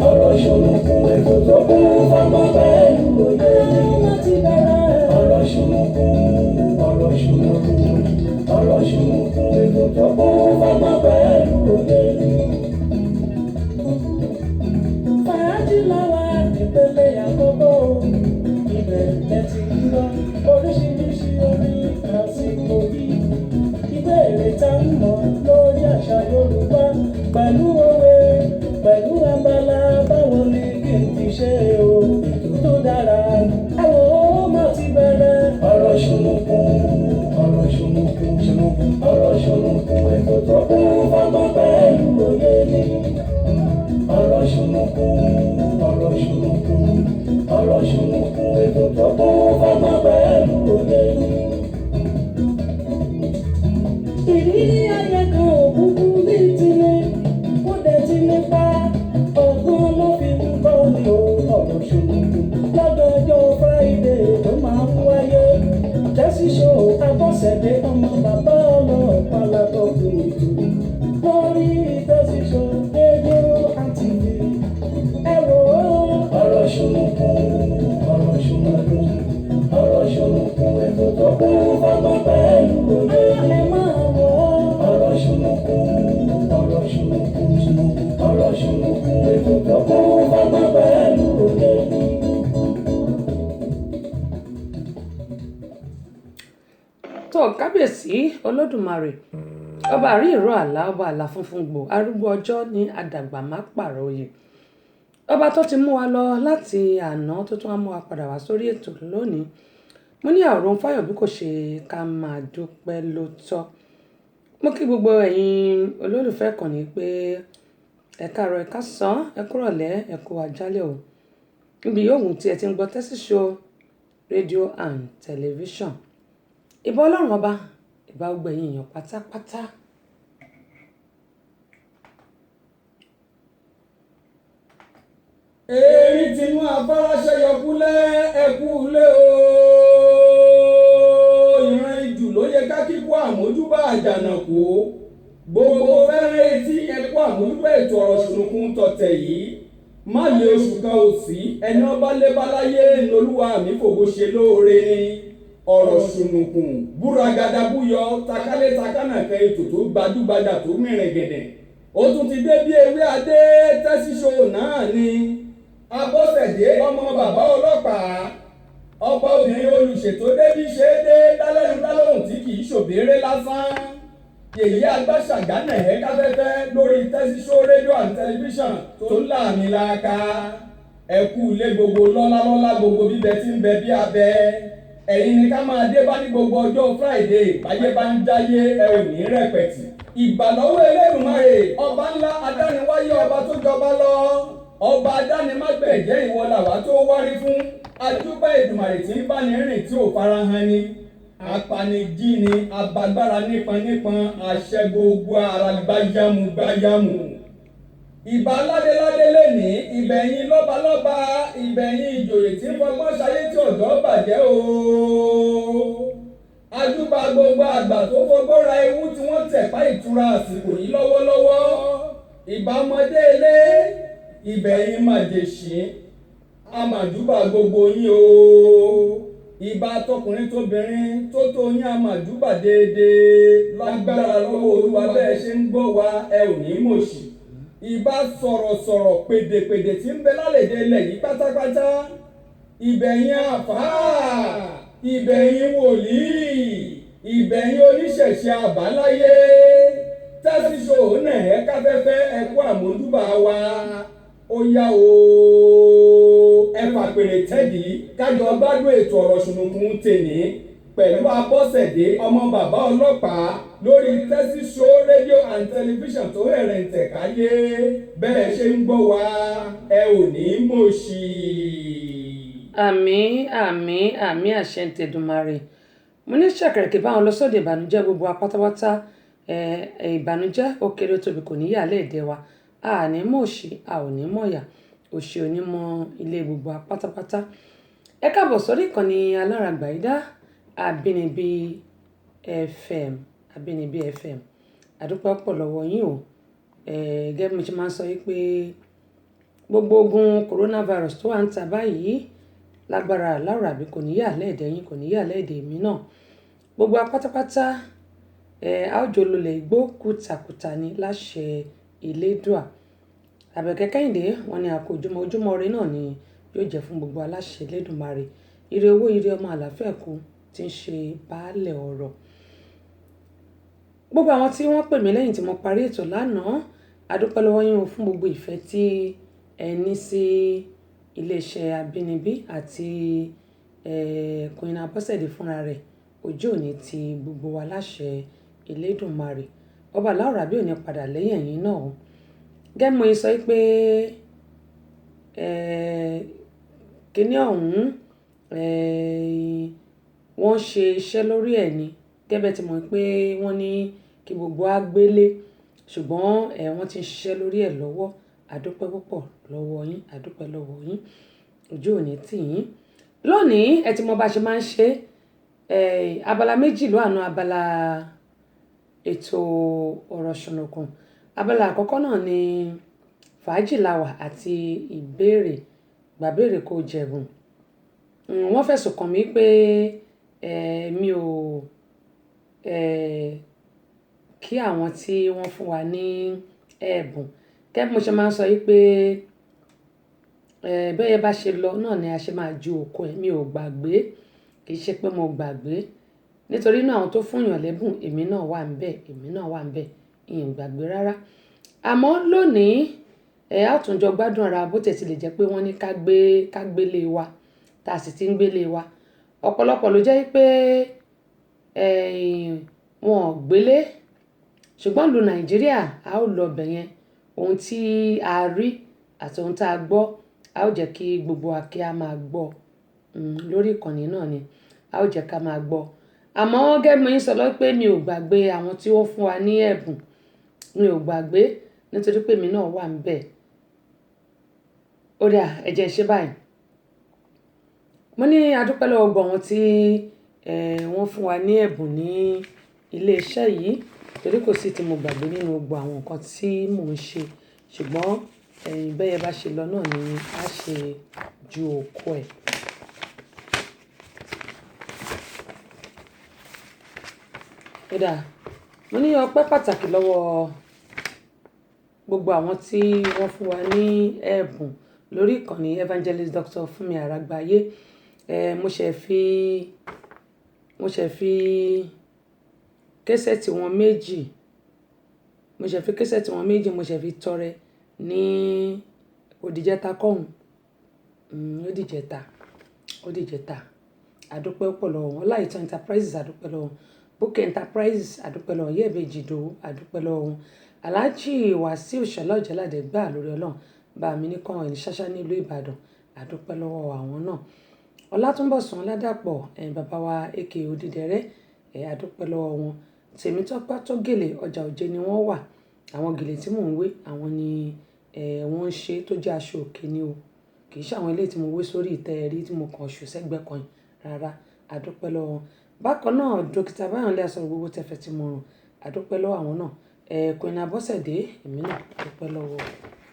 ọ̀rọ̀ ṣùnùkùn ètò tó kún fọ́gbọ́n pẹ̀lú òye láti bẹ̀rẹ̀. ọ̀rọ̀ ṣùnùkùn ètò tó kún fọ́gbọ́n pẹ̀lú òye. fàájì làwa ìpele àkọ́kọ́ ibẹ̀ lẹ́tì lọ oríṣiríṣi orin àsìkò yìí. ìbéèrè tá ń mọ̀ lórí àṣà Yorùbá pẹ̀lú òwe pẹ̀lú abala báwo ni kí n ti ṣe o ètò tó dára àwọn ọmọ ti bẹ̀rẹ̀. ọ̀rọ̀ ṣùnùkùn ètò tó kún fọ́gbọ́n pẹ̀lú òye ni. ọ̀rọ̀ ṣùnùkùn ètò tó kún fọ́gbọ́n pẹ̀lú òye ni. ìrírí ayé kan òkùnkùn ní ìtìlẹ̀ kó dẹ̀ ti nípa ọgbọ́n ló fi ń bọ́ ní ọ̀rọ̀ ṣùnùkùn lọ́dọọjọ́ Friday tó máa ń wáyé. Jẹ́sí ṣó Abọ́sẹ̀dé ọmọ bàbá ọlọ́pàá látọ̀kùn ètò lórí Jẹ́sí ṣó rédíò and TV. ẹ wò ó. ọ̀rọ̀ ṣùnùkùn ètò tó kún fọ́gbọ́n pẹ̀lú òye. ẹ máa wò ó. ọ̀rọ̀ ṣùnùkùn ètò tó kún fọ́gbọ́n pẹ̀lú òye. tó kábíyèsí olódùmarè ọba àrí ìró àlá ọba àlà funfun gbò arúgbó ọjọ́ ní àdàgbà má pààrọ̀ oyè ọba tó ti mú wa lọ láti àná tó tún wá mú wa padà wá sórí ètò lónìí. mo ní àrùn fáyọ̀ bí kò ṣe ká máa dúpẹ́ ló tọ́. mo kí gbogbo ẹ̀yin olólùfẹ́ kan ní pé ẹ káàárọ̀ ẹ káàsán ẹ kúrọ̀lẹ́ ẹ kú àjálẹ́ o níbi yòówù tí ẹ ti ń gbọ́ Tẹ́sí Show rédíò and tẹlifíṣàn. ìbà ọlọ́run ọba ìbà gbogbo ẹ̀yin èèyàn pátápátá. èrí tinú afárásẹ́ yọkúlẹ̀ ẹkú lé o ìran ìjù ló yẹ ká kíkó àmójúbà àjànàkú gbogbo fẹ́rẹ́ etí ẹkú àmójúbà ètò ọ̀rọ̀ ṣùnùkùn tọ̀tẹ̀ yìí má lè oṣù kan ò sí ẹni ọba lébáláyé lolúwa mi fògo ṣe lóore ni ọ̀rọ̀ ṣùnùkùn búragada búyọ takálé takánàkẹ́ ètò tó gbajúgbajà tó mìrìn gẹ̀dẹ̀ ó tún ti dé bí ewé adé Tẹ́sí Show náà ni. Abọ́sẹ̀dé ọmọ bàbá ọlọ́pàá ọ̀pọ̀ obìnrin olùṣètò débí ṣe é dé dálẹ́nu tí kì í ṣòbéèrè lásán. yèyí agbáṣàgánà ẹ̀ káfẹ́fẹ́ lórí Tẹ́sí Show rédíò and tẹlifíṣàn tó ń láàmì láàka. ẹ kú ilé gbogbo lọ́lá gbogbo bíbẹ tí ń bẹ bí abẹ. ẹ̀yin ni ká máa dé bá ní gbogbo ọjọ́ Friday báyé bá ń jáyé ẹ ò ní rẹpẹ̀tì. ìbàlọ́wọ́ Elédùmarè ọba ńlá adániwáyé ọba tó jọba lọ. ọba adánimágbẹ̀jẹ́ ìwọ làwa tó wárí fún adúpẹ́ Èdùmàrè tí ń bá ní rìn tí ò farahàn ni apanijí ni abagbára nípọn àṣẹ gbogbo ara gbáyàmù. ìbà ládéládé lẹ́ni ìbẹ̀yìn lọ́balọ́ba ìbẹ̀yìn ìjòyè tí ń fọgbọ́n ṣayé tí ọ̀dọ́ bàjẹ́ o. ajúbà gbogbo àgbà tó fọgbọ́n ra ewu tí wọ́n tẹ̀pá ìtura àsìkò yìí lọ́wọ́lọ́wọ́ ìbà ọmọdé ilé ìbẹ̀yìn màjèṣí àmàdúbà gbogbo yín o. ìbà tọkùnrin tóbìnrin tó tó yín àmàdúbà déédéé lágbára lọ́wọ́ Olúwa bẹ́ẹ̀ ṣe ń gbọ́ wa ẹ ò ní mòṣì. ìbà sọ̀rọ̀sọ̀rọ̀ pèdèpèdè tí ń bẹ lálẹ́dẹ̀ ilẹ̀ yìí pátápátá. ìbẹ̀yìn àfáà ìbẹ̀yìn wòlíì ìbẹ̀yìn oníṣẹ̀ṣe àbáláyé Tẹ́sí Show náà ẹ káfẹ́fẹ́ ẹ kú àmójúbà wa. ó yá o ẹ fàpèrè tẹ́dí kájọ gbádùn ètò ọ̀rọ̀ ṣùnùkùn tèní pẹ̀lú Abọ́sẹ̀dé ọmọ bàbá ọlọ́pàá lórí Tẹ́sí Show rédíò and tẹlifíṣàn tó hẹ̀rẹ̀ ń tẹ̀káyé bẹ́ẹ̀ ṣe ń gbọ́ wa ẹ ò ní mòṣì. àmín àṣẹ ń tẹ̀dùmarè. mo ní ṣàkẹ̀rẹ̀kẹ̀ báwọn lọ sóde ìbànújẹ́ gbogbo apátápátá ìbànújẹ́ ó kéré tóbi kò ní yà lẹ́ẹ̀dẹ́ wa a ní mọ̀ òṣì a ò ní mọ̀ yà òṣì ò ní mọ ilé gbogbo apátápátá. ẹ káàbọ̀ sórí ìkànnì aláràgbàyídá Àbínibí FM àdúpẹ́ pọ̀ lọ́wọ́ yín o. Gẹ́gẹ́ bí mo ṣe máa ń sọ pé gbogbo ogun coronavirus tó wà ń ta báyìí lágbára Allahu Rabbi kò ní yà lẹ́ẹ̀dẹ̀ yín, kò ní yà lẹ́ẹ̀dẹ̀ mi náà. Gbogbo apátápátá àwòjọlólè igbó kùtàkùtà ní láṣẹ Elédùà. Àbẹ̀kẹ́ Kẹ́hìndé wọn ni àkójọmọ́ ojúmọ́ ire náà ni yóò jẹ́ fún gbogbo aláṣẹ Elédùmarè. Ire owó, ire ọmọ, àlàáfíà kù tí ń ṣe baálẹ̀ ọ̀rọ̀. Gbogbo àwọn tí wọ́n pè mí lẹ́yìn tí mo parí ètò lánàá, a dúpẹ́ lọ́wọ́ yín fún gbogbo ìfẹ́ tí ẹ ní sí iléeṣẹ́ Abínibí àti Queen Abọ́sẹ̀dé fúnra rẹ̀. Ojú òní ti gbogbo wa láṣẹ Elédùmarè. Ọba Allahu Rabbi ò ní padà lẹ́yìn ẹ̀yin náà. Gẹ́gẹ́ mo sọ pé kíní ọ̀hún wọ́n ṣe iṣẹ́ lórí ẹ̀ ni. Gẹ́gẹ́ tí mo pé wọ́n ní kí gbogbo á gbélé, ṣùgbọ́n wọ́n ti ń ṣiṣẹ́ lórí ẹ̀ lọ́wọ́. A dúpẹ́ púpọ̀ lọ́wọ́ yín, a dúpẹ́ lọ́wọ́ yín. Ojú òní tì yín. Lónìí ẹ ti mọ bá ṣe máa ń ṣe abala méjì ló àná abala ètò ọ̀rọ̀ ṣùnùkùn. Abala àkọ́kọ́ náà ni fàájì láwà àti ìbéèrè gbàbéèrè kò jẹ̀bùn. Wọ́n fẹ̀sùn kàn mí pé mi ò kí àwọn tí wọ́n fún wa ní ẹ̀bùn. Gẹ́gẹ́ bí mo ṣe máa ń sọ pé bẹ́ẹ̀ bá ṣe lọ náà ni a ṣe máa ju òkú ẹ̀. Mi ò gbàgbé, kì í ṣe pé mo gbàgbé. Nítorí náà àwọn tó fún yàn lẹ́bùn èmi náà wà ńbẹ̀, ìyẹn gbàgbé rárá. Àmọ́ lónìí a tún jọ gbádùn ara bó tẹ̀ tí lè jẹ́ pé wọ́n ní ká gbélé wa, tá a sì ti ń gbélé wa. Ọ̀pọ̀lọpọ̀ ló jẹ́ pé wọn ò gbélé, ṣùgbọ́n ìlú Nàìjíríà a ó lọ bẹ̀ yẹn. Ohun tí a rí àti ohun tí a gbọ́ a ó jẹ́ kí gbogbo wa kí a máa gbọ́ lórí ìkànnì náà ni a ó jẹ́ ká máa gbọ́. Àmọ́ gẹ́gẹ́ bí mo sọ lọ pé mi ò gbàgbé àwọn tí wọ́n fún wa ní ẹ̀bùn. Mi ò gbàgbé nítorí pé èmi náà wà ńbẹ̀. Ó dà ẹ jẹ́ ṣe báyìí. Mo ní a dúpẹ́ lọ́wọ́ gbogbo àwọn tí wọ́n fún wa ní ẹ̀bùn ní ilé iṣẹ́ yìí, torí kò sí tí mo gbàgbé nínú gbogbo àwọn nǹkan tí mò ń ṣe. Ṣùgbọ́n bẹ́ẹ̀ bá ṣe lọ náà ni a ṣe ju òkú ẹ̀. Ó dà, mo ní ọpẹ́ pàtàkì lọ́wọ́ gbogbo àwọn tí wọ́n fún wa ní ẹ̀bùn lórí ìkànnì Evangelist Dr. Fúnmi Àràgbáyé. Mo ṣe fi késẹ̀tì wọn méjì, mo ṣe fi tọrẹ ní òdìjẹta kọ́hún. Òdìjẹta. Àdúpẹ́ pọ̀ lọ́wọ́ wọn. Ọláìtàn Enterprises àdúpẹ́ lọ́wọ́ wọn. Bukky Enterprises àdúpẹ́ lọ́wọ́ wọn. Yẹ́bẹ̀jì Ìdòwú àdúpẹ́ lọ́wọ́ wọn. Alhaji Wasiu Ṣọlá Ọ̀jẹ́ládé gbà lórí Ọlọ́run. Bá mi ní kàn ní ṣáṣá nílùú Ìbàdàn. Àdúpẹ́ lọ́wọ́ àwọn náà. Ọlátúnbọ̀sún Ọládàpọ̀ bàbá wa AK Odídẹrẹ́ àdúpẹ́ lọ́wọ́ wọn. Tèmítọ́pẹ́ tó gèlè ọjà òjé ni wọ́n wà. Àwọn gèlè tí mò ń wé àwọn ni wọ́n ń ṣe tó jẹ́ aṣọ òkè ni o. Kì í ṣe àwọn ilé tí mo wé sórí ìtẹ́ rí tí mo kàn ṣù sẹ́gbẹ́ kan rárá. Àdúpẹ́ lọ́wọ́ wọn. Bákan náà dókítà Báyọ̀nlé Asọ̀rọ̀ gbogbo tẹ̀fẹ̀ tí mo rùn. Àdúpẹ́ lọ́wọ́ àwọn náà. Queen Abọ́sẹ̀dé èmi náà àdúpẹ́ lọ́wọ́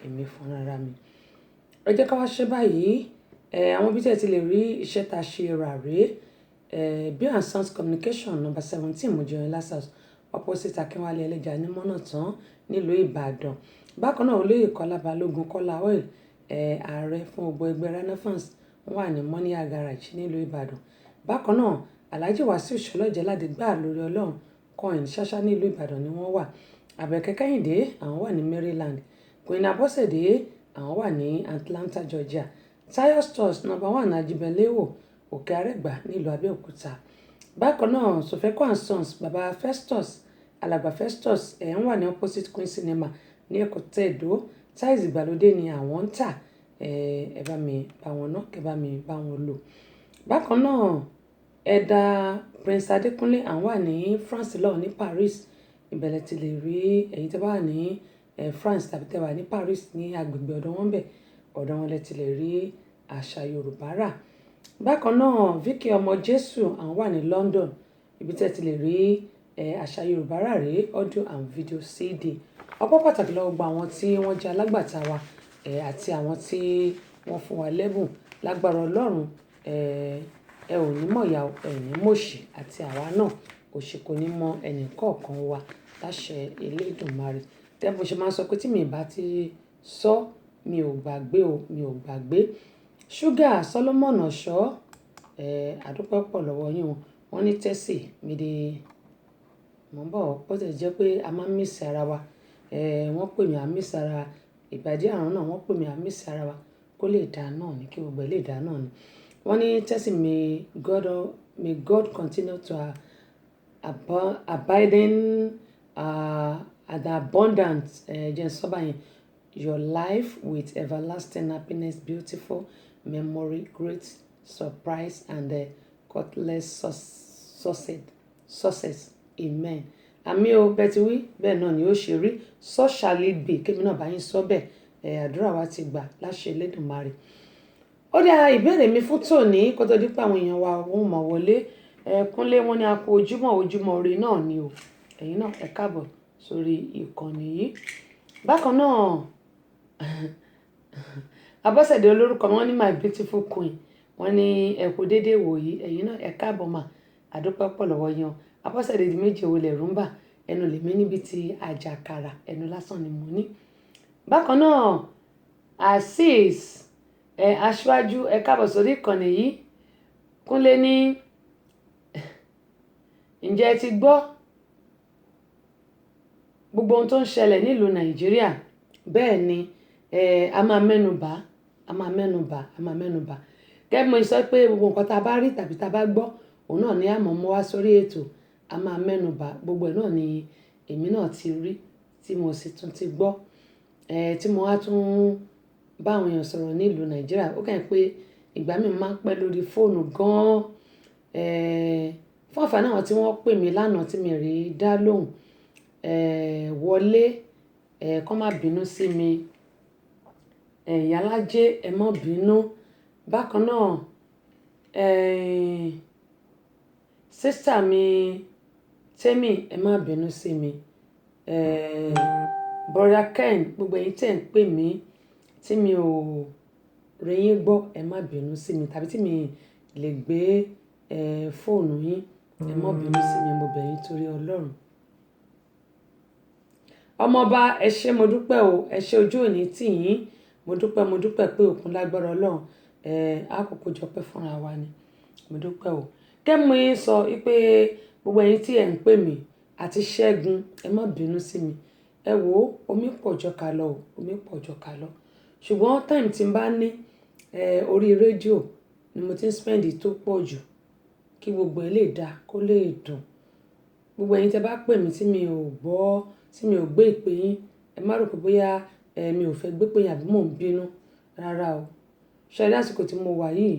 èmi fúnra mi. Ẹ jẹ́ ká wá ṣe báyìí. Àwọn bí tẹ́ ti lè rí iṣẹ́ ta ṣe rà rèé. Beer and Sons Communication number 17 Mojoyinla House opposite Akínwálé Ẹlẹ́ja ní Mọ́nàtán nílùú Ìbàdàn. Bákan náà olóyè Kọ́lá Balógun Kọ́lá Oil ààrẹ fún gbogbo ẹgbẹ́ Renaissance wà ní Mọ́níyà Garage nílùú Ìbàdàn. Bákan náà Alhaji Wasiu Ṣọlá Ọ̀jẹ́ládé gbà lórí Ọlọ́run coin ṣáṣá nílùú Ìbàdàn ni wọ́n wà. Àbẹ̀kẹ́ Kẹ́hìndé àwọn wà ní Maryland. Queen Abọ́sẹ̀dé àwọn wà ní Atlanta Georgia. Tayo Stores number 1 Ajibelewo Òkè Àrẹ́gbà nílùú Abẹ́òkúta. Bákan náà Sofeco and Sons baba Festus Alàgbà Festus ń wà ní opposite Queen Cinema ní Ẹ̀kọ́tẹ́ Èdó. Tiles ìgbàlódé ni àwọn ń tà. Ẹ bá mi bá wọn ná, kẹ́ bá mi bá wọn lò. Bákan náà ẹ̀dà Prince Adékúnlé àwọn wà ní France lọ́wọ́ ní Paris. Ìbẹ̀lẹ̀ ti lè rí ẹ̀yin tẹ́ bá wà ní France tàbí tẹ́ wà ní Paris ní agbègbè ọ̀dọ̀ wọn bẹ̀. Ọ̀dọ̀ wọn lẹ ti lè rí àṣà Yorùbá rà. Bákan náà Vicky ọmọ Jésù àwọn wà ní London. Ibi tẹ́ ti lè rí àṣà Yorùbá rà rèé audio and video CD. Ọpọ́ pàtàkì lọ́wọ́ gbogbo àwọn tí wọ́n jẹ́ alágbàtà wa àti àwọn tí wọ́n fún wa lẹ́bùn lágbára Ọlọ́run ẹ ò ní mọ̀yà ẹ ní mọ̀ṣì àti àwa náà òṣì kò ní mọ ẹnì kọ̀ọ̀kan wa láṣẹ Elédùmarè. Tẹ́ bó ṣe máa ń sọ pé tí mi bá ti sọ mi ò gbàgbé o mi ò gbàgbé. Ṣúgà Solomon Ọ̀ṣọ́ àdúpẹ́ pọ̀ lọ́wọ́ yín wọ́n ní tẹ́sì mi di mò ń bọ̀ ó tẹ̀ jẹ́ pé a máa ń mísì ara wa wọ́n pè mí à mísì ara wa ìbàdí àrùn náà wọ́n pè mí à mísì ara wa kó lè dá náà ni kí gbogbo ẹ̀ lè dá náà ni. Wọ́n ní tẹ́sì may God continue to abiding at the abundance jẹ́ sọ́ba yẹn your life with everlasting happiness beautiful memory great surprise and countless success amen. Àmì o bẹ́ẹ̀ ti wí bẹ́ẹ̀ náà ni ó ṣe rí so shall it be kémi náà bá yín sọ bẹ́ẹ̀ àdúrà wa ti gbà láṣẹ Elédùmarè. Ó dá ìbéèrè mi fún tòní kó tó di pé àwọn èèyàn wa wọ́n mọ̀ wọlé Kúnlé wọn ni a kó ojúmọ́ ire náà ni o ẹ̀yin náà ẹ káàbọ̀ sórí ìkànnì yìí. Bákan náà Abọ́sẹ̀dé olórúkọ wọn ní my beautiful queen wọn ní ẹ kú déédéé wòyí ẹ̀yin náà ẹ káàbọ̀ mà àdúpẹ́ pọ̀ lọ́wọ́ yín Abọ́sẹ̀dé di méje wo lẹ̀ rúmbà ẹnu lèmi níbi tí àjàkàrà ẹnu lásán ni mo ní. Bákan náà Azeez aṣáájú ẹ káàbọ̀ sórí ìkànnì yìí Kúnlé ní ǹjẹ́ ẹ ti gbọ́ gbogbo ohun tó ń ṣẹlẹ̀ nílùú Nàìjíríà bẹ́ẹ̀ ni a máa mẹ́nubà gẹ́gẹ́ bí mo sọ pé gbogbo nǹkan tá a bá rí tàbí tá a bá gbọ́ òun náà ni a mọ̀ mọ́ wá sórí ètò a máa mẹ́nubà gbogbo ẹ̀ náà ni èmi náà ti rí tí mo sì tún ti gbọ́ tí mo wá tún bá àwọn èèyàn sọ̀rọ̀ nílùú Nàìjíríà ó kàn pé ìgbà mi máa ń pẹ́ lórí fóònù gan-an fún àǹfààní àwọn tí wọ́n pè mí lánàá tí mi rí dá lóhùn wọlé kó má bínú sí mi ìyálájé ẹ má bínú bákan náà sísítà mi Tẹ́mi ẹ má bínú sí mi bọ́dà Ken gbogbo ẹ̀yin tẹ̀ ń pè mí tí mi ò rẹ́yìn gbọ́ ẹ má bínú sí mi tàbí tí mi lè gbé fóònù yín ẹ má bínú sí mi mo bẹ̀ yín torí Ọlọ́run. Ọmọọba ẹ ṣé mo dúpẹ́ o ẹ ṣé ojú òní tì yín mo dúpẹ́ pé òkun lágbára Ọlọ́run àkókò jọpẹ́ fúnra wa ni mo dúpẹ́ o. Kẹ́mi sọ pé gbogbo ẹ̀yin tí ẹ̀ ń pè mí àti Ṣẹ́gun ẹ má bínú sí mi ẹ wò ó omi pọ̀ jọ ká lọ ṣùgbọ́n time tí n bá ní orí rédíò ni mo ti ń spend tó pọ̀ jù kí gbogbo ẹ̀ lè dáa kó lè dùn gbogbo ẹ̀yin tẹ́ bá pè mí tí mi ò gbọ́ tí mi ò gbé ìpè yín ẹ má rò pé bóyá mi ò fẹ́ gbé pè yín àbí mò ń bínú rárá o ṣe lásìkò tí mo wà yìí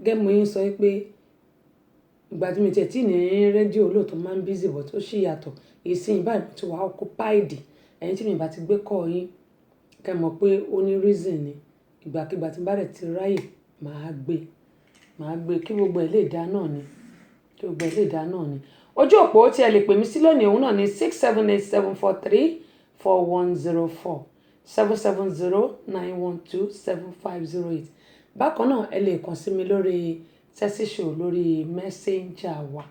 gẹ́gẹ́ mo yín sọ pé ìgbà tí mi tiẹ̀ tí ní rédíò lóòótọ́ máa ń busy but ó ṣì yàtọ̀ ìsìn báyìí mo ti wà occupied ẹ̀yin tí mi bá ti gbé kọ́ yín kẹ́ mọ̀ pé ó ní reason ni ìgbàkigbà tí n bá rẹ̀ ti ráyè màá gbé kí gbogbo ẹ̀ lè dá náà ni ojú òpó tí ẹ lè pè mí sí lónìí òun náà ní 678-743-4104 770-912-7508 bákan náà ẹ lè kàn sí mi lórí Tessy Show lórí messenger wa.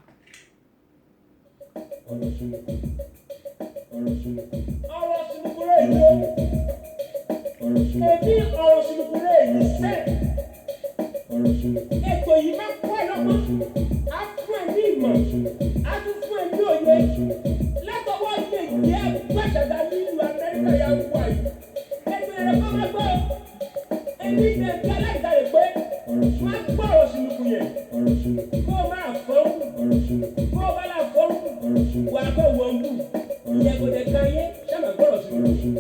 ọ̀rọ̀ ṣùnùkùn rẹ̀ yìí ọ̀rọ̀ ṣùnùkùn rẹ̀ yìí sẹ́ ètò yìí máa kọ́ ẹ lọ́gbọ́n á fún ẹ ní ìmọ̀ á tún fún ẹ ní òye látọwọ́ ilé ìgbé gbàṣàdá nílùú Amẹ́ríkà yà wà yìí ètò ẹ̀rọ kan máa gbọ́ ẹni ìgbẹ́ bí aláìdáre pé máa gbọ́ ọ̀rọ̀ ṣùnùkùn yẹn kó o máa fọ́ọ̀mù kó o bá là fọ́ọ̀mù wà á kọ́ wọ́n wù ìyẹ̀kọ̀dẹ̀ kan yé sábà gbọ́rọ̀ ṣùnùkùn.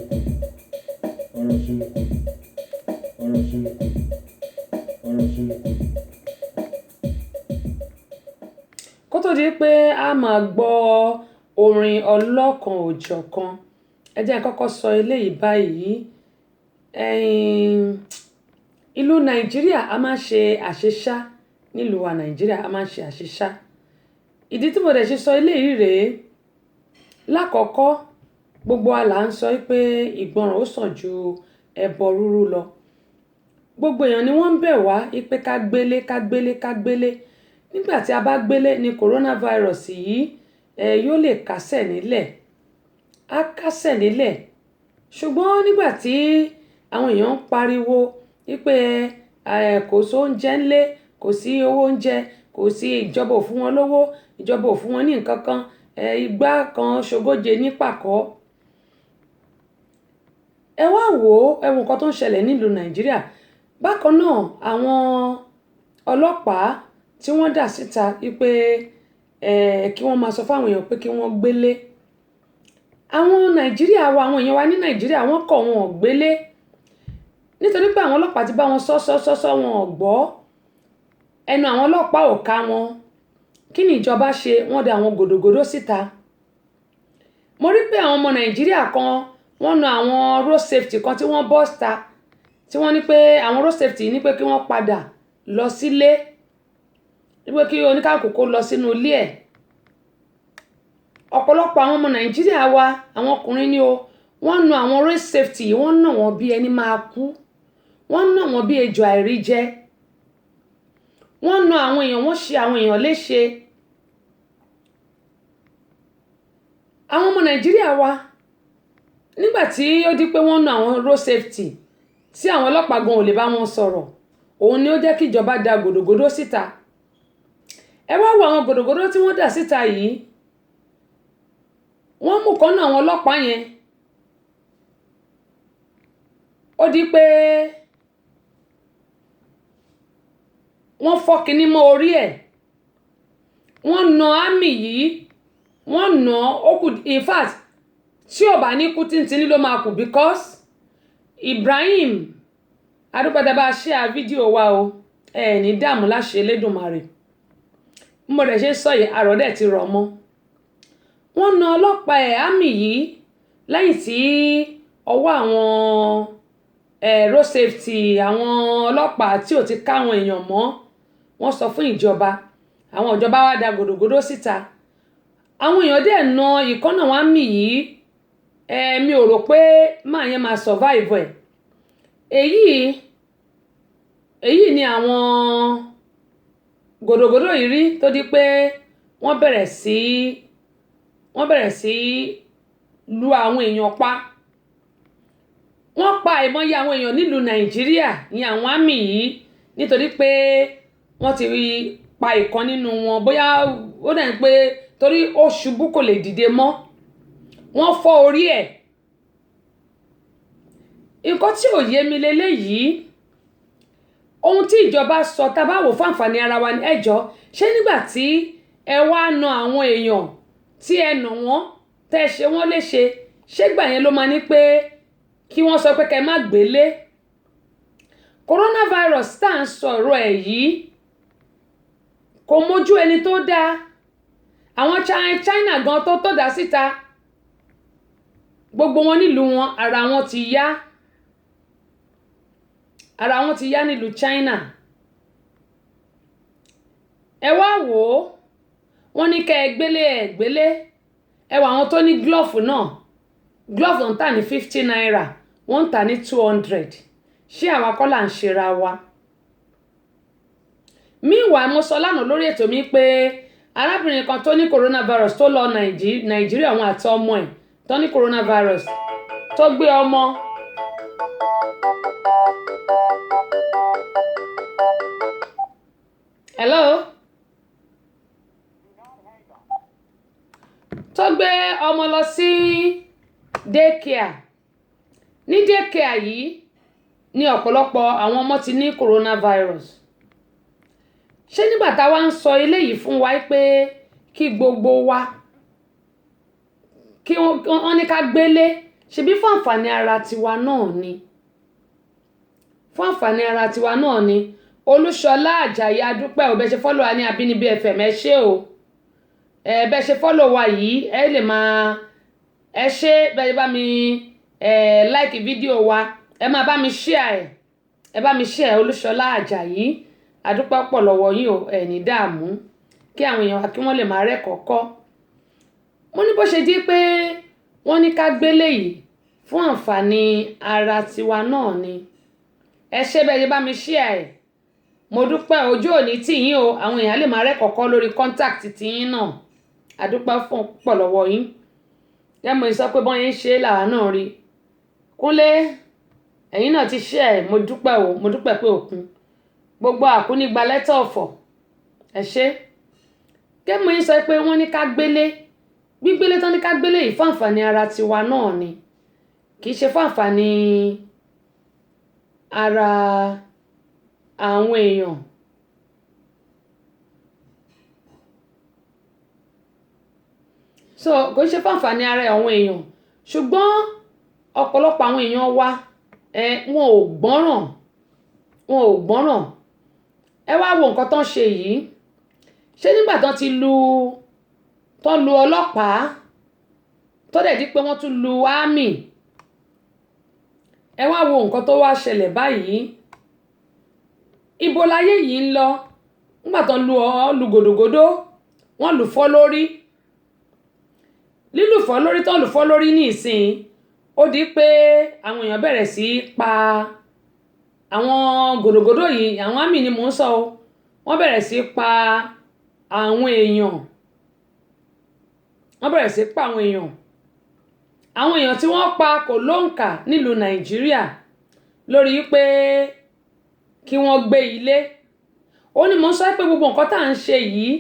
kó tó di pé a máa gbọ́ orin ọlọ́kan òjọ̀kan ẹ jẹ́ kọ́kọ́ sọ eléyìí báyìí ìlú Nàìjíríà a máa ṣe àṣeṣá nílùú wa Nàìjíríà a máa ṣe àṣeṣá ìdí tí mo dẹ̀ ṣe sọ eléyìí rèé lákọ̀ọ́kọ́ gbogbo wa là ń sọ pé ìgbọràn ó sàn ju ẹbọ rúrú lọ. Gbogbo èèyàn ni wọ́n ń bẹ̀ wá pé ká gbélé ká gbélé ká gbélé. Nígbà tí a bá gbélé ni coronavirus yìí yóò lè kásẹ̀ nílẹ̀. Á kásẹ̀ nílẹ̀. Ṣùgbọ́n nígbà tí àwọn èèyàn ń pariwo wípé kò sí oúnjẹ ńlé, kò sí owó oúnjẹ, kò sí ìjọba ò fún wọn lówó, ìjọba ò fún wọn ní nǹkan kan, igbá kan ṣogóje ní pàkọ́. Ẹ wá wò ẹ wo nǹkan tó ń ṣẹlẹ̀ nílùú Nàìjíríà. Bákan náà àwọn ọlọ́pàá tí wọ́n dà síta wípé kí wọ́n máa sọ fáwọn èèyàn pé kí wọ́n gbélé. Àwọn Nàìjíríà wa, àwọn èèyàn wa ní Nàìjíríà wọ́n kọ̀ wọn ò gbélé. Nítorí pé àwọn ọlọ́pàá ti bá wọn sọ wọn ò gbọ́. Ẹnu àwọn ọlọ́pàá ò ká wọn. Kí ni ìjọba ṣe? Wọ́n dá àwọn gòdògòdó síta. Mo rí pé àwọn ọmọ Nàìjíríà kan wọ́n na àwọn road safety kan tí wọ́n bọ́ síta, tí wọ́n ní pé àwọn road safety ní pé kí wọ́n padà lọ sílé, wípé kí oníkálùkù kó lọ sínú ilé ẹ̀. Ọ̀pọ̀lọpọ̀ àwọn ọmọ Nàìjíríà wa, àwọn ọkùnrin ni o, wọ́n na àwọn road safety, wọ́n nà wọ́n bí ẹni máa kú, wọ́n nà wọ́n bí ejò àìríjẹ, wọ́n na àwọn èèyàn, wọ́n ṣe àwọn èèyàn léṣe. Àwọn ọmọ Nàìjíríà wa, nígbà tí ó di pé wọ́n na àwọn road safety tí àwọn ọlọ́pàá gan ò lè bá wọn sọ̀rọ̀, òun ni ó jẹ́ kí ìjọba dá gòdògòdó síta. Ẹ wá wo àwọn gòdògòdó tí wọ́n dà síta yìí. Wọ́n mú kan náà àwọn ọlọ́pàá yẹn. Ó di pé wọ́n fọ́ kinní mọ́ orí ẹ̀. Wọ́n na àmì yìí, wọ́n na ó kù, in fact tí ò bá ní kú tíntínní ló máa kù, because Ibrahim adúpẹ́tẹ́ ṣe à fídíò wa o, ní dààmú láṣẹ Elédùmarè. Mo rẹ̀ ṣe sọ yìí àròdẹ̀ ti rọ̀ mọ́. Wọ́n na ọlọ́pàá àmì yìí lẹ́yìn tí ọwọ́ àwọn road safety, àwọn ọlọ́pàá tí ò ti ká àwọn èèyàn mọ́, wọ́n sọ fún ìjọba. Àwọn ìjọba wá dá gòdògòdó síta. Àwọn èèyàn dẹ̀ na ìkọ́nà wọn àmì yìí. Mi ò rò pé máa yẹn máa survive ẹ̀. Èyí ni àwọn gòdògòdò yìí rí tó di pé wọ́n bẹ̀rẹ̀ sí lu àwọn èèyàn pa. Wọ́n pa àìmọye àwọn èèyàn nílùú Nàìjíríà ní àwọn àmì yìí nítorí pé wọ́n ti pa ìkan nínú wọn, bóyá ó dẹ̀ ń pé torí ó ṣubú kò lè dìde mọ́. Wọ́n fọ́ orí ẹ̀. Nǹkan tí ò yé mi leléyìí, ohun tí ìjọba sọ tá bá wò fún àǹfààní ara wa ní ẹjọ́, ṣé nígbà tí ẹ wá na àwọn èèyàn tí ẹ nà wọ́n tẹ́ ṣe wọ́n léṣe, ṣé gbà yẹn ló máa ní pé kí wọ́n sọ pé kẹ́ má gbélé? Coronavirus tá à ń sọ̀rọ̀ ẹ̀ yìí kò mójú ẹni tó dáa. Àwọn China gan tó dá síta, gbogbo wọn nílùú wọn ara wọn ti yá. Ara wọn ti yá nílùú China. Ẹ wá wò ó, wọ́n ní kẹ́ ẹ gbélé. Ẹ wò àwọn tó ní glove náà. Glove ń tà ní 50 naira, wọ́n ń tà ní 200. Ṣé àwa kọ́ là ń ṣera wa? Meanwhile, mo sọ lánàá lórí ètò mi pé arábìnrin kan tó ní coronavirus tó lọ Nàìjíríà, wọn àti ọmọ ẹ̀ tó ní coronavirus tó gbé ọmọ. Hello? Tó gbé ọmọ lọ sí daycare. Ní daycare yìí ní ọ̀pọ̀lọpọ̀ àwọn ọmọ ti ní coronavirus. Ṣé nígbà tá wá ń sọ eléyìí fún wa pé kí gbogbo wa kí wọ́n ní ká gbélé, ṣebí fún àǹfààní ara tiwa náà ni? Fún àǹfààní ara tiwa náà ni. Olúṣọlá Àjàyí adúpẹ́ ò bẹ́ ṣe follow wa ní Abínibí FM, ẹ ṣé o. Bẹ́ ṣe follow wa yìí ẹ lè máa ẹ ṣé bẹ́ bá mi like fídíò wa, ẹ máa bá mi share ẹ̀. Ẹ bá mi share Olúṣọlá Àjàyí adúpẹ́ pọ̀ lọ́wọ́ yín o, ẹ ní dààmú, kí àwọn èèyàn wa kí wọ́n lè máa rẹ́kọ̀ọ́ kọ́. Mo ní bó ṣe di pé wọ́n ní ká gbélé yìí fún àǹfààní ara tiwa náà ni. Ẹ ṣé bẹ́ẹ̀ ṣe bá mi share ẹ̀. Mo dúpẹ́ ojú òní tì yín o, àwọn èèyàn lè máa rẹ́kọ̀ọ́kọ́ lórí contact ti yín náà. A dúpẹ́ fún púpọ̀ lọ́wọ́ yín. Mo sọ pé bọ́n yín ṣe làwa náà rí. Kúnlé, ẹ̀yin náà ti share ẹ̀, mo dúpẹ́ o, mo dúpẹ́ pé òkun. Gbogbo àkúnigba lẹ́tà ọ̀fọ̀. Ẹ ṣé. Mo sọ pé wọ́n ní ká gbélé. Gbígbélé tán ní ká gbélé yìí fún àǹfààní ara tiwa náà ni. Kì í ṣe fún àǹfààní ara àwọn èèyàn. So kò ṣe fún àǹfààní ara àwọn èèyàn, ṣùgbọ́n ọ̀pọ̀lọpọ̀ àwọn èèyàn wa wọn ò gbọ́ràn. Ẹ wá wo nǹkan tán ṣe yìí. Ṣé nígbà tán ti lu ọlọ́pàá tó dẹ̀ di pé wọ́n tún lu army. Ẹ wá wo nǹkan tó wá ṣẹlẹ̀ báyìí. Ibo láyé yìí ń lọ. Nígbà tán lu gòdògòdó, wọ́n lù fọ́ lórí. Lílù fọ́ lórí tán lù fọ́ lórí ní ìsìn, ó di pé àwọn èèyàn bẹ̀rẹ̀ sí pa àwọn gòdògòdó yìí, àwọn army ni mò ń sọ o. Wọ́n bẹ̀rẹ̀ sí pa àwọn èèyàn. Àwọn èèyàn tí wọ́n pa kò lóǹkà nílùú Nàìjíríà lórí pé kí wọ́n gbé ilé. Ó ní mo ń sọ pé gbogbo nǹkan tá à ń ṣe yìí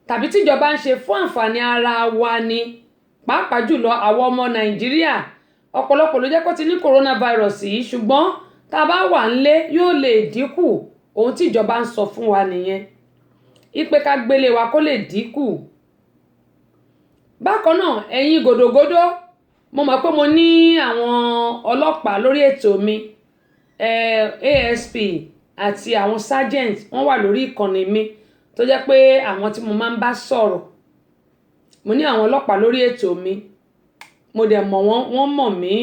tàbí tíjọba ń ṣe fún àǹfààní ara wa ni, pàápàá jùlọ àwọn ọmọ Nàìjíríà. Ọ̀pọ̀lọpọ̀ ló jẹ́ kó ti ní coronavirus yìí, ṣùgbọ́n tá a bá wà nílé yóò lè dínkù. Ohun tíjọba ń sọ fún wa nìyẹn. Ipe ká gbélé wa kó lè dínkù. Bákan náà, ẹ̀yin gòdògòdó, mo mọ̀ pé mo ní àwọn ọlọ́pàá lórí ètò mi, ASP àti àwọn sergeant wọ́n wà lórí ìkànnì mi tó jẹ́ pé àwọn tí mo máa ń bá sọ̀rọ̀. Mo ní àwọn ọlọ́pàá lórí ètò mi, mo dẹ̀ mọ̀ wọ́n mọ̀ mí.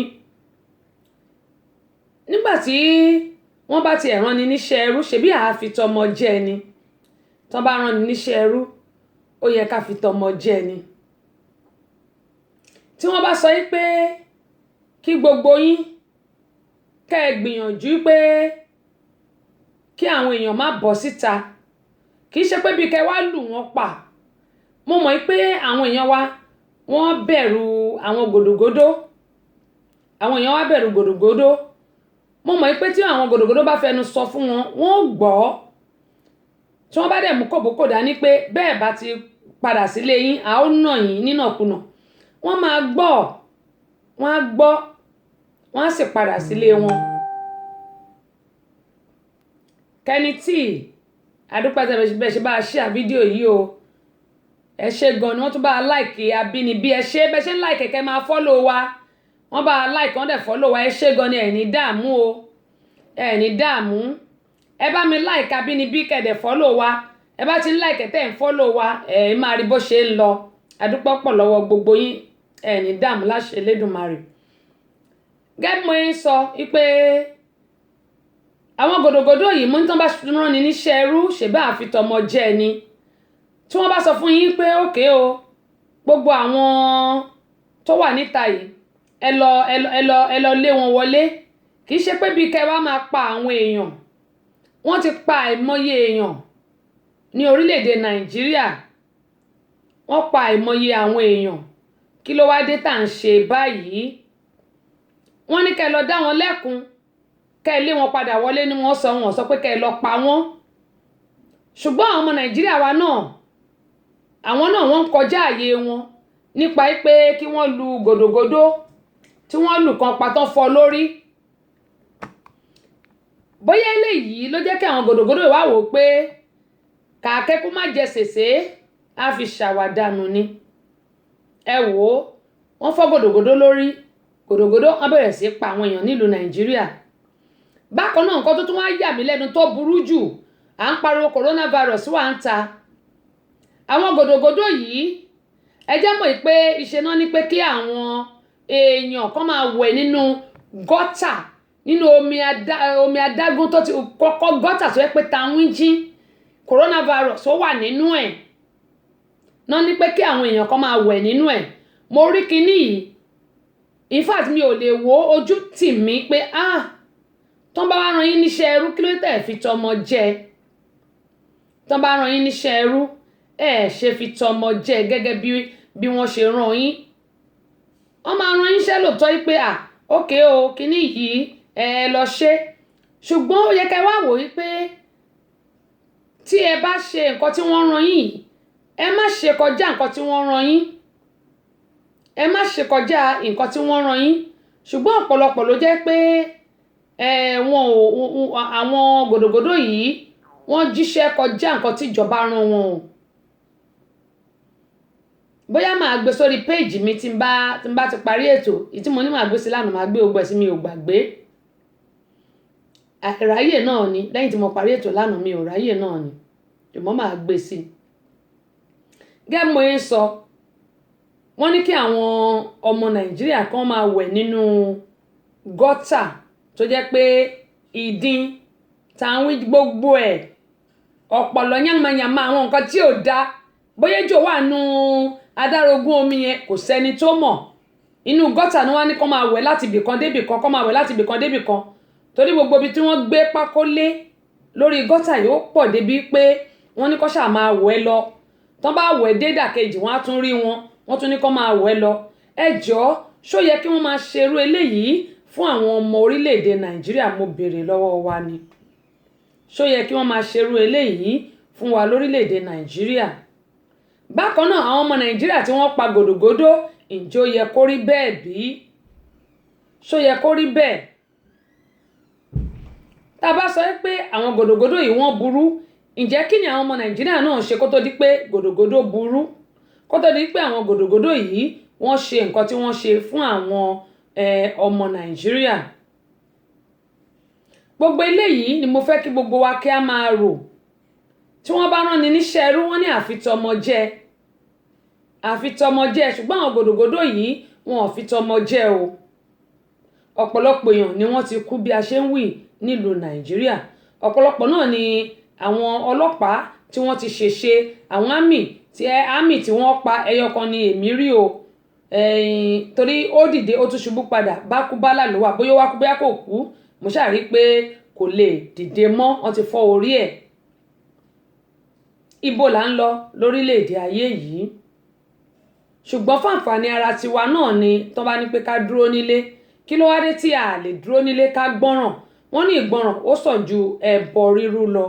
Nígbà tí wọ́n bá ti rán ni níṣẹ́ ẹrú, ṣebí àá fi tọmọ jẹ ni. Tán bá rán ni níṣẹ́ ẹrú, ó yẹ ká fi tọmọ jẹ ni. Tí wọ́n bá sọ pé kí gbogbo yín kẹ́ ẹ gbìyànjú pé kí àwọn èèyàn má bọ́ síta, kì í ṣe pé bí kẹ́ wá lù wọ́n pa. Mo mọ̀ pé àwọn èèyàn wa wọ́n bẹ̀rù àwọn gòdògòdó. Àwọn èèyàn wa bẹ̀rù gòdògòdó. Mo mọ̀ pé tí àwọn gòdògòdó bá fẹnu sọ fún wọn, wọ́n ó gbọ́. Tí wọ́n bá dẹ̀ mú kòbókò dání pé bẹ́ẹ̀ bá ti padà sílé yín, a ó nà yín nínàkúnà. Wọ́n máa gbọ́. Wọ́n á gbọ́. Wọ́n á sì padà sílé wọn. Kẹ́nítì, àdúpẹ́ tẹ́ ṣe bá share fídíò yìí o. Ẹ ṣé gan ni wọ́n tún bá like Abínibí. Ẹ ṣé bẹ́ ṣe ń like kẹ́ máa follow wa. Wọ́n bá like, wọ́n dẹ̀ follow wa. Ẹ ṣé gan ni, ẹ ní dààmú o. Ẹ ní dààmú. Ẹ bá mi like Abínibí kẹ́ dẹ̀ follow wa. Ẹ bá ti ń like tẹ́ ń follow wa, ẹ máa rí bó ṣe ń lọ. Àdúpẹ́ pọ̀ lọ́wọ́ gbogbo yín. Ẹ ní dààmú láṣẹ Elédùmarè. Gẹ́gẹ́ bí mo ń sọ pé àwọn gòdògòdó yìí mú tán bá rán ni níṣẹ́ ẹrú, ṣèbá àfi tọmọ jẹ ni. Tí wọ́n bá sọ fún yín pé ókè o, gbogbo àwọn tó wà níta yìí, ẹ lọ lé wọn wọlé. Kì í ṣe pé bí kẹ́ wá máa pa àwọn èèyàn. Wọ́n ti pa àìmọye èèyàn ní orílẹ̀-èdè Nàìjíríà. Wọ́n pa àìmọye àwọn èèyàn. Kí ló wá dé tá à ń ṣe báyìí? Wọ́n ní kẹ́ lọ dá wọn lẹ́kun, kẹ́ lé wọn padà wọlé ni wọ́n sọ pé kẹ́ lọ pa wọ́n. Ṣùgbọ́n àwọn ọmọ Nàìjíríà wa náà, àwọn náà wọ́n ń kọjá àyè wọn nípa pé kí wọ́n lu gòdògòdó, tí wọ́n lù kan pa tán fọ́ lórí. Bóyá eléyìí ló jẹ́ kí àwọn gòdògòdó wá wò pé kàkẹ́kù má jẹ sèse, á fi ṣàwàdànù ni. Ẹ wò ó, wọ́n fọ́ gòdògòdó lórí. Gòdògòdó wọ́n bẹ̀rẹ̀ sí pa àwọn èèyàn nílùú Nàìjíríà. Bákan náà nǹkan tó tún wá yà mí lẹ́nu tó burú jù, à ń pariwo coronavirus wà ń ta. Àwọn gòdògòdó yìí, ẹ jẹ́ mọ̀ pé iṣẹ́ náà ní pé kí àwọn èèyàn kan máa wẹ̀ nínú gọ́tà, nínú omi adágún tó ti kọ́kọ́ gọ́tà tó yẹ pé tawín jí coronavirus ó wà nínú ẹ̀. Náà ní pé kí àwọn èèyàn kan máa wẹ̀ nínú ẹ̀. Mo rí kinní yìí in fact mi ò lè wo ojú tì mí pé tán bá wá rán yín níṣẹ́ ẹrú kí ló tẹ̀ fi tọmọ jẹ tán bá rán yín níṣẹ́ ẹrú ṣe fi tọmọ jẹ gẹ́gẹ́ bí wọ́n ṣe rán yín wọ́n máa rán yín iṣẹ́ lóòótọ́ yìí pé ókè o kíní yìí lọ ṣe ṣùgbọ́n ó yẹ ká wá wò yí pé tí ẹ bá ṣe nǹkan tí wọ́n rán yín ẹ má ṣe kọjá nǹkan tí wọ́n rán yín ẹ má ṣe kọjá nǹkan tí wọ́n rán yín ṣùgbọ́n ọ̀pọ̀lọpọ̀ ló jẹ́ pé àwọn gòdògòdò yìí wọ́n jíṣẹ́ kọjá nǹkan tí ìjọba rán wọn o bóyá màá gbé sórí péèjì mi tí n bá ti parí ètò ìtí mo ní màá gbé sí lánàá màá gbé ogbó ẹ̀ sí mi ò gbàgbé àráyè náà ni lẹ́yìn tí mo parí ètò lánàá mi ò ráyè náà ni ṣùgbọ́n màá gbé sí gẹ́gẹ́ mo yẹn sọ wọ́n ní kí àwọn ọmọ Nàìjíríà kan máa wẹ̀ nínú gọ́tà tó jẹ́ pé ìdín tàwọn gbogbo ẹ̀ ọ̀pọ̀lọ yánmayànmá àwọn nǹkan tí ò dá bóyá jò wà nù adárógún omi yẹn kò sẹ́ni tó mọ̀ inú gọ́tà ni wọ́n ní kó máa wẹ̀ láti ibìkan débì kan kó máa wẹ̀ láti ibìkan débì kan torí gbogbo ibi tí wọ́n gbé pákó lé lórí gọ́tà yóò pọ̀ débi pé wọ́n ní kó ṣáà máa wẹ̀ lọ tán bá wẹ̀ dé dàkejì wọ́n á tún rí wọ́n tún ní kó máa wẹ̀ lọ ẹ jọ̀ọ́ ṣó yẹ kí wọ́n máa ṣerú eléyìí fún àwọn ọmọ orílẹ̀-èdè Nàìjíríà mo béèrè lọ́wọ́ wa ni ṣó yẹ kí wọ́n máa ṣerú eléyìí fún wa lórílẹ̀-èdè Nàìjíríà bákan náà àwọn ọmọ Nàìjíríà tí wọ́n pa gòdògòdò ǹjẹ́ ó yẹ kó rí bẹ́ẹ̀ bí ṣó yẹ kó rí bẹ́ẹ̀ tá a bá sọ pé àwọn gòdògòdò yìí wọ́n burú ǹjẹ́ kí ni àwọn ọmọ Nàìjíríà náà ṣe kó tó di pé gòdògòdò burú kó tó di pé àwọn gòdògòdò yìí wọ́n ṣe nǹkan tí wọ́n ṣe fún àwọn ọmọ Nàìjíríà gbogbo eléyìí ni mo fẹ́ kí gbogbo wa kí a máa rò tí wọ́n bá rán ni níṣẹ́ ẹrú wọ́n ní àfitọmọjẹ ṣùgbọ́n àwọn gòdògòdò yìí wọn ò fitọmọjẹ o ọ̀pọ̀lọpọ̀ èèyàn ni wọ́n ti kú bí a ṣe ń wí nílùú Nàìjíríà ọ̀pọ̀lọpọ̀ náà ni àwọn ọlọ́pàá tí wọ́n ti ṣèṣe àwọn àmì tí wọ́n pa ẹyọ kan ni èmi rí o torí ó dìde ó tún ṣubú padà bákúbálà ló wà bóyá wá kú bóyá kò kú mo ṣáà rí pé kò lè dìde mọ́ wọ́n ti fọ́ orí ẹ̀ ibo là ń lọ lórílẹ̀‐èdè ayé yìí ṣùgbọ́n fún àǹfààní ara tiwa náà ni tó bá ní pé ká dúró nílé kí ló wá dé tí a lè dúró nílé ká gbọ́ràn wọ́n ní ìgbọ́ràn ó sàn ju ẹbọ rírú lọ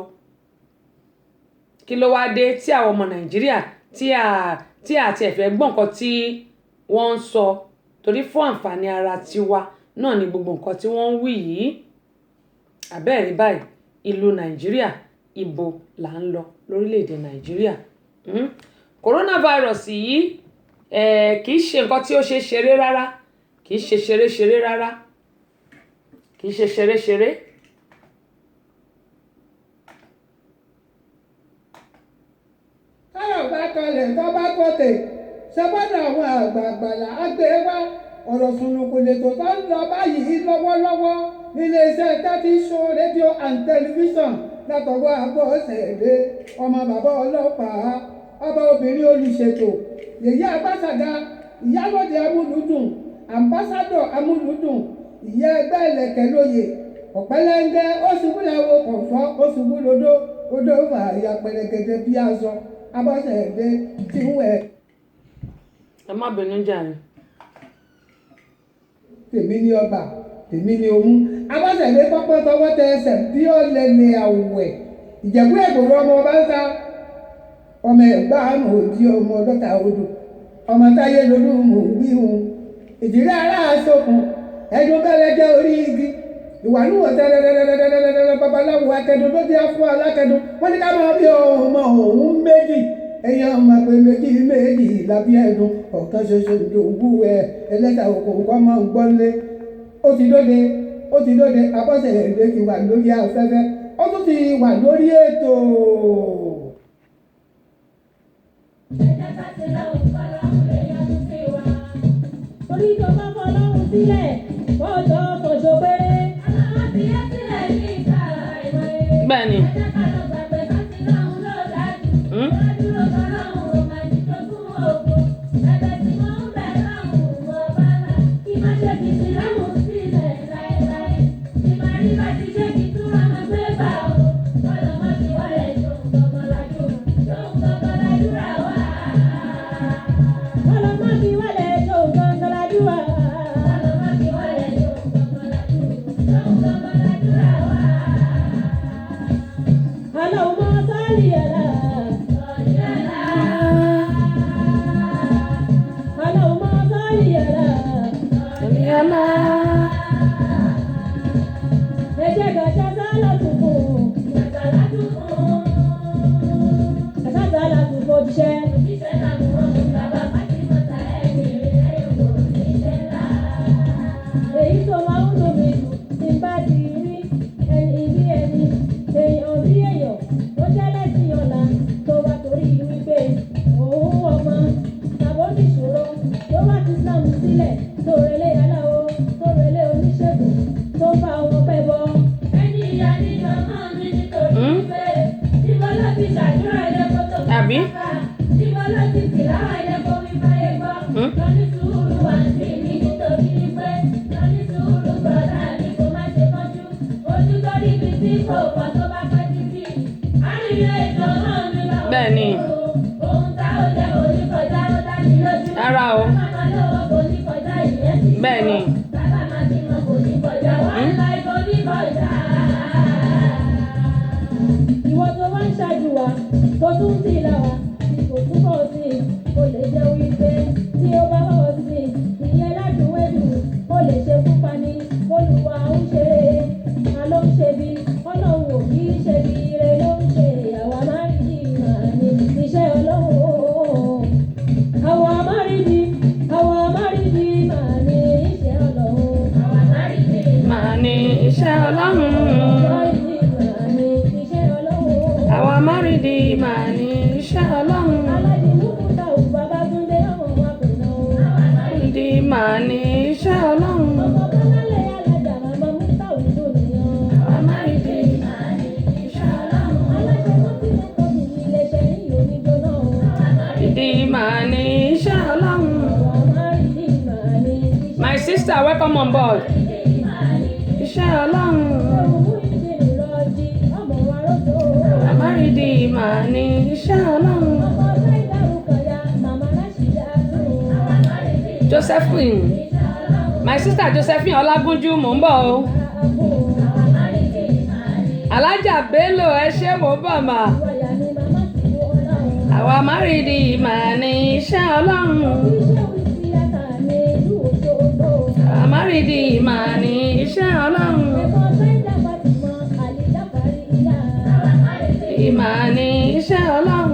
kí ló wá dé tí àwọn ọmọ Nàìjíríà tí a ti ẹ̀fẹ́ gbọ́ nǹkan tí wọ́n ń sọ torí fún àǹfààní ara tiwa náà ni gbogbo nǹkan tí wọ́n ń wí yìí àbẹ́ẹ̀rí báyìí ìlú Nàìjíríà ibo là ń lọ lórílẹ̀‐èdè Nàìjíríà coronavirus yìí kì í ṣe nǹkan tí ó ṣe ṣeré rárá kì í ṣe ṣeré rárá kì í ṣe ṣeré. káyọ̀ bá kalẹ̀ tó bá kọ́tẹ̀ ṣẹ́bọ́dọ̀ àwọn àgbààgbà là á gbé wá ọ̀rọ̀ sùnùkùn lètò tó ń lọ báyìí lọ́wọ́lọ́wọ́ níléeṣẹ́ tẹlifíṣàn rédíò and tẹlifíṣàn látọwọ́ Abọ́sẹ̀dé ọmọ bàbá ọlọ́pàá ọba obìnrin olùṣètò yèyí Agbáṣàga ìyálòdì amúlùdùn àmbásádọ̀ amúlùdùn ìyá ẹgbẹ́ ìlẹ̀kẹ̀ lóye ọ̀pẹ́lẹ́ngẹ́ ó ṣubú lẹ́wọ̀ kọ̀ọ̀fọ́ ó ṣubú lodó odó fàáyà pẹ̀lẹ́gẹ̀dẹ̀ bí aṣọ Abọ́sẹ̀dé tí ń wẹ̀. ẹ má bínú jàre. tèmi ni ọba tèmi ni òun Abọ́sẹ̀dé pọ́pọ́ tọwọ́ tẹ ẹsẹ̀ bí ó lẹ́ni àwẹ̀ Ìjẹ̀bú Ègbòrò ọmọ ọba ń ta ọmọ ẹ̀gbá àmọ̀ òdi ọmọ ọlọ́ta odò ọmọ táyé lolú mò ń wí hun ìdílé aláàsókun ẹ̀dùn bẹ́lẹ̀ jẹ́ orí igi ìwà níwọ̀n tẹ́lẹ̀lẹ́lẹ́lẹ́lẹ́lẹ́ babaláwo akẹ́dùn ló dé fún alákẹ́dùn wọ́n ní ká máa bí ọmọ òun méjì èèyàn máa pé méjì lábí ẹ̀dùn ọ̀kan ṣoṣo ìdòwú ẹlẹ́ta òkun kọ́ máa ń gbọ́lé ó ti dóde Abọ́sẹ̀dé ti wà lórí afẹ́fẹ́ ó tún ti wà lórí ètò. Orí tó bá fọ́ lọ́hùn sílẹ̀ fọ́jọ́ fọ́jọ́ péré. Aláwọ̀ ti yẹ sílẹ̀ ní ìta ìwé. Bẹ́ẹ̀ni. Ẹ̀jẹ̀ ká lọ gbàgbé ká sí lọ́hùn ló dájú. Ó dúró kan lọ́hùn ó máa ní tó kún òkú. Ẹ̀bẹ̀ tí wọ́n ń bẹ̀ lọ́hùn wọ bàbá. Kí má ṣe tí kò pọ̀ tó bá pẹ́ títí. Àríyá ètò náà ní báwo. Bẹ́ẹ̀ ni. Ohun tá ó jẹ́ oníkọjá ó dání lójú. Rárá o. Bàbá máa lówó kò ní kọjá ìyẹn ti. Bẹ́ẹ̀ ni. Bàbá máa bímọ kò ní kọjá wọ́n láì kò ní kọjá. Ìwọ tó wá ń ṣáájú wa, tó tún ń tìlà wa, kò túbọ̀ sí i, kò lè jẹ́ wípé tí ó bá wọ̀ sí i, ìyẹn ládùúwẹ̀dù, ó lè ṣe fúnpa ní Olúwa ń ṣeré, a ló ń ṣe bí, Ọlọ́run ò kì í ṣe bí ire ló ń ṣe, àwa máa ń rí màá ní iṣẹ́ Ọlọ́run. Àwa máa rí di, àwa máa rí di màá ní iṣẹ́ Ọlọ́run. Àwa máa rí di Màá ní iṣẹ́ Ọlọ́run. Àwa márìndì màá ní iṣẹ́ Ọlọ́run. Márìndì màá ní iṣẹ́ Ọlọ́run. Àwa márìndì màá ní iṣẹ́ Ọlọ́run. Márìndì màá ní iṣẹ́ Ọlọ́run. My sister, welcome on board. Iṣẹ́ Ọlọ́run. Márìndì màá ní iṣẹ́ Ọlọ́run. Josephine, my sister Josephine Ọlágúnjú, mò ń bọ̀ o. Alájà Bello, ẹ ṣé, mò ń bọ̀ mà. Àwa márìndì màá ní iṣẹ́ Ọlọ́run. Àwa márìndì màá ní iṣẹ́ Ọlọ́run. Màá ní iṣẹ́ Ọlọ́run.